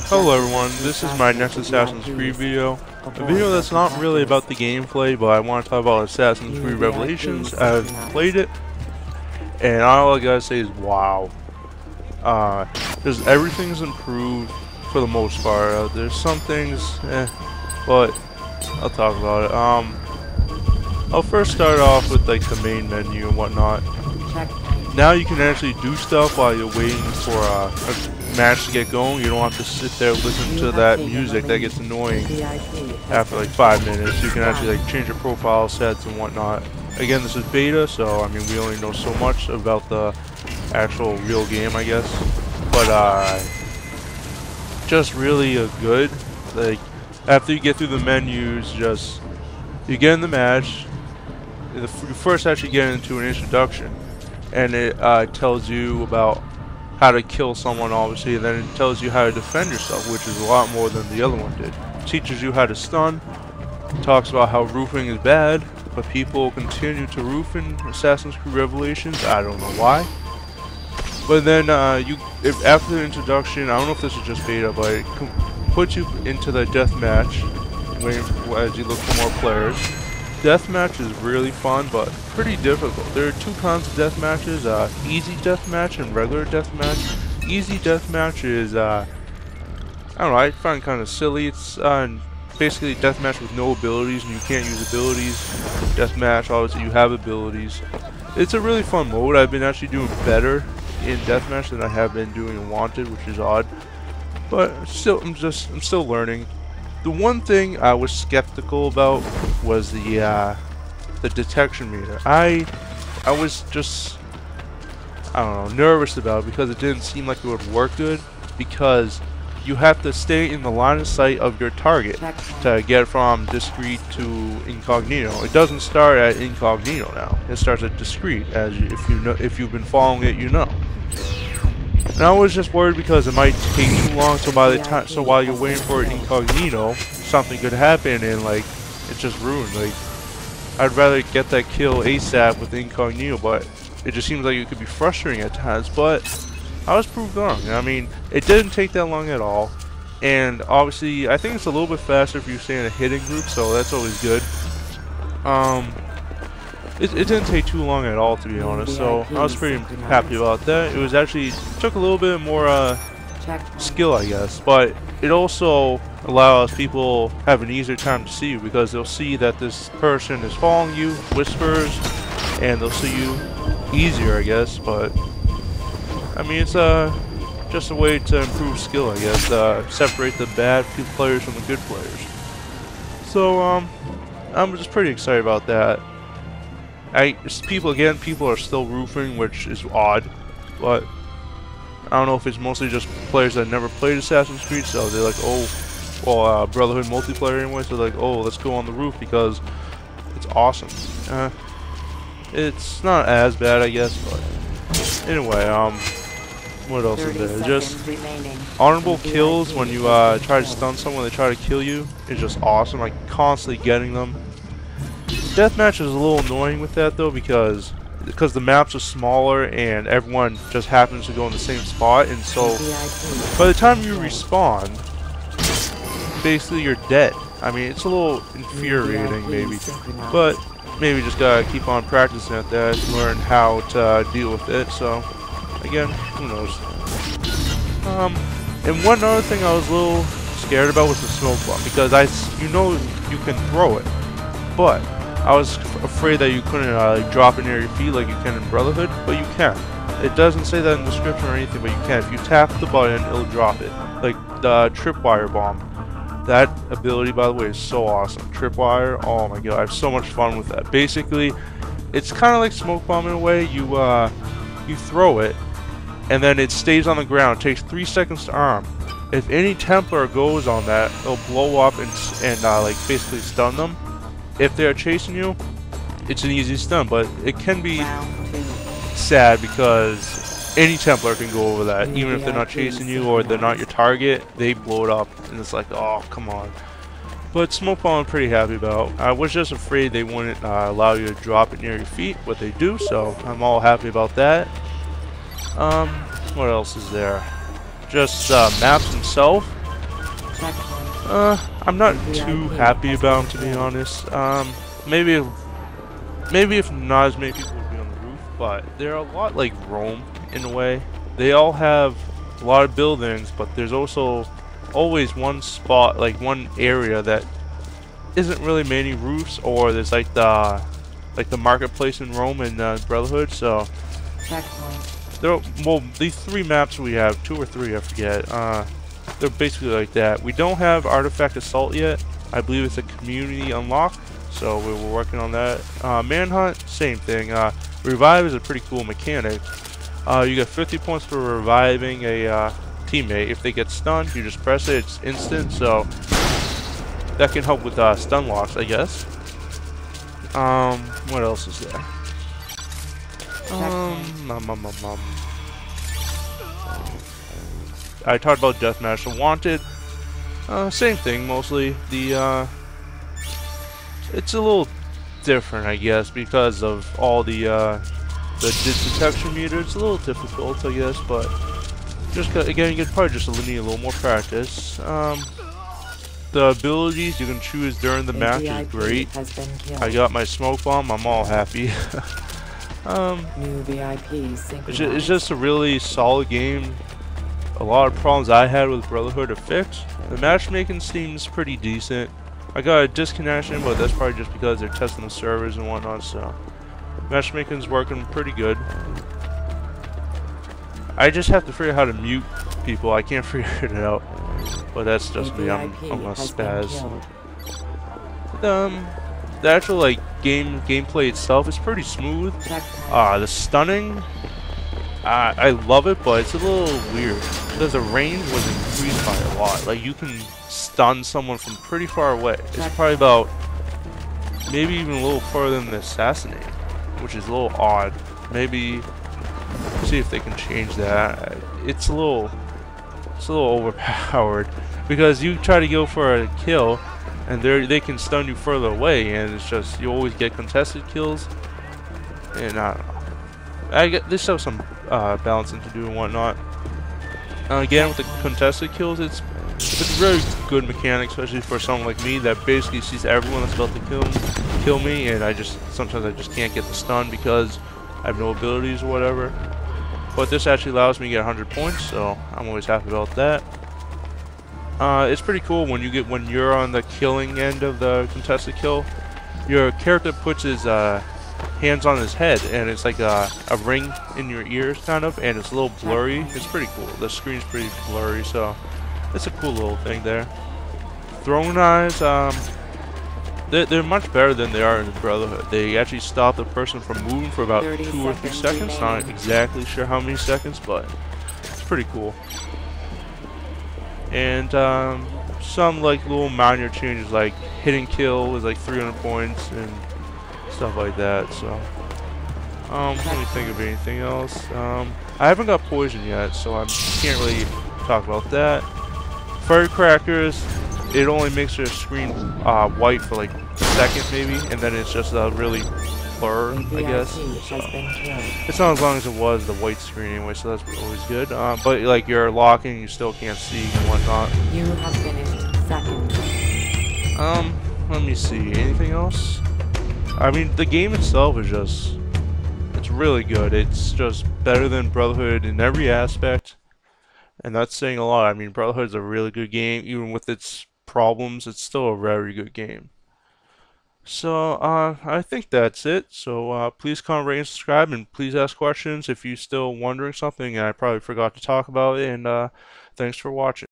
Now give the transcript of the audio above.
Hello everyone, this is my next Assassin's Creed video. A video that's not really about the gameplay, but I want to talk about Assassin's Creed Revelations. I've played it, and all I gotta say is wow. Because everything's improved for the most part. There's some things, but I'll talk about it. I'll first start off with like the main menu and whatnot. Now you can actually do stuff while you're waiting for a match to get going. You don't have to sit there listening to that music that gets annoying after like 5 minutes. You can actually like change your profile sets and whatnot. Again, this is beta, so I mean we only know so much about the actual real game, I guess. But just really good. Like after you get through the menus, just you get in the match. You first actually get into an introduction, and it tells you about how to kill someone, obviously, and then it tells you how to defend yourself, which is a lot more than the other one did. It teaches you how to stun, talks about how roofing is bad, but people continue to roof in Assassin's Creed Revelations. I don't know why. But then after the introduction, I don't know if this is just beta, but it puts you into the deathmatch as you look for more players. Deathmatch is really fun, but pretty difficult. There are two kinds of deathmatches: easy deathmatch and regular deathmatch. Easy deathmatch is, I don't know, I find it kind of silly. It's basically deathmatch with no abilities, and you can't use abilities. Deathmatch, obviously, you have abilities. It's a really fun mode. I've been actually doing better in deathmatch than I have been doing in Wanted, which is odd. But still, I'm still learning. The one thing I was skeptical about was the detection meter. I was just, I don't know, nervous about it because it didn't seem like it would work good, because you have to stay in the line of sight of your target to get from discreet to incognito. It doesn't start at incognito now. It starts at discreet, as if you've been following it, you know. And I was just worried because it might take too long, so while you're waiting for it incognito, something could happen and like it's just ruined. Like I'd rather get that kill ASAP with incognito, but it just seems like it could be frustrating at times. But I was proved wrong. I mean, it didn't take that long at all, and obviously I think it's a little bit faster if you stay in a hidden group, so that's always good. It didn't take too long at all, to be honest, so I was pretty happy about that. It was actually took a little bit more skill, I guess, but it also allows people have an easier time to see you, because they'll see that this person is following you, whispers, and they'll see you easier, I guess. But I mean, it's just a way to improve skill, I guess, separate the bad players from the good players. So I'm just pretty excited about that. People are still roofing, which is odd, but I don't know if it's mostly just players that never played Assassin's Creed, so they're like, oh, well, Brotherhood multiplayer anyway, so they're like, oh, let's go on the roof because it's awesome. It's not as bad, I guess, but anyway, what else is there? Just honorable kills when you try to stun someone, they try to kill you. It's just awesome, like constantly getting them. Deathmatch is a little annoying with that though, because the maps are smaller and everyone just happens to go in the same spot, and so by the time you respawn, basically you're dead. I mean, it's a little infuriating maybe, but maybe just gotta keep on practicing at that to learn how to deal with it. So again, who knows. And one other thing I was a little scared about was the smoke bomb, because you know you can throw it, but I was afraid that you couldn't like, drop it near your feet like you can in Brotherhood, but you can. It doesn't say that in the description or anything, but you can. If you tap the button, it'll drop it. Like the tripwire bomb. That ability, by the way, is so awesome. Tripwire, oh my god, I have so much fun with that. Basically, it's kind of like smoke bomb in a way. You throw it, and then it stays on the ground. It takes 3 seconds to arm. If any Templar goes on that, it'll blow up and like basically stun them. If they're chasing you, it's an easy stun, but it can be sad because any Templar can go over that, even if they're not chasing you or they're not your target. They blow it up, and it's like, oh, come on. But smoke bomb I'm pretty happy about. I was just afraid they wouldn't allow you to drop it near your feet, but they do, so I'm all happy about that. What else is there? Just maps themselves. I'm not too happy about them, to be honest. Maybe if not as many people would be on the roof, but they're a lot like Rome in a way. They all have a lot of buildings, but there's also always one spot, like one area that isn't really many roofs, or there's like the marketplace in Rome and Brotherhood. So well, these 3 maps we have, 2 or 3, I forget. They're basically like that. We don't have Artifact Assault yet. I believe it's a community unlock, so we're working on that. Manhunt, same thing. Revive is a pretty cool mechanic. You get 50 points for reviving a teammate. If they get stunned, you just press it, it's instant, so that can help with stun locks, I guess. What else is there? I talked about Deathmatch. So Wanted, same thing mostly. It's a little different, I guess, because of all the detection meter. It's a little difficult, I guess, but just again, you could probably just need a little more practice. The abilities you can choose during the match is great. I got my smoke bomb. I'm all happy. It's just a really solid game. A lot of problems I had with Brotherhood are fixed. The matchmaking seems pretty decent. I got a disconnection, but that's probably just because they're testing the servers and whatnot, so matchmaking's working pretty good. I just have to figure out how to mute people. I can't figure it out, but that's just me. I'm a spaz. The actual gameplay itself is pretty smooth. The stunning, I love it, but it's a little weird because the range was increased by a lot. Like, you can stun someone from pretty far away. It's probably about maybe even a little further than the assassinate, which is a little odd. Maybe see if they can change that. It's a little overpowered because you try to go for a kill and they can stun you further away, and it's just you always get contested kills. And I don't know. They still have some balancing to do and whatnot. Again, with the contested kills, it's a very good mechanic, especially for someone like me that basically sees everyone that's about to kill me, and sometimes I just can't get the stun because I have no abilities or whatever. But this actually allows me to get 100 points, so I'm always happy about that. It's pretty cool when you're on the killing end of the contested kill. Your character puts his hands on his head, and it's like a ring in your ears, kind of, and it's a little blurry. It's pretty cool. The screen's pretty blurry, so it's a cool little thing there. Throwing eyes, they're much better than they are in Brotherhood. They actually stop the person from moving for about 2 or 3 seconds. Not exactly sure how many seconds, but it's pretty cool. And some little minor changes, like hitting kill is like 300 points and stuff like that. So let me think of anything else. I haven't got poison yet, so I can't really talk about that. Firecrackers, it only makes your screen white for like a second maybe, and then it's just a really blur, I guess. So it's not as long as it was the white screen anyway, so that's always good. But like you're locking, you still can't see and whatnot. You have finished second. Let me see. Anything else? I mean, the game itself is it's really good. It's just better than Brotherhood in every aspect. And that's saying a lot. I mean, Brotherhood is a really good game. Even with its problems, it's still a very good game. So, I think that's it. So, please comment, rate, and subscribe, and please ask questions if you're still wondering something and I probably forgot to talk about it. And, thanks for watching.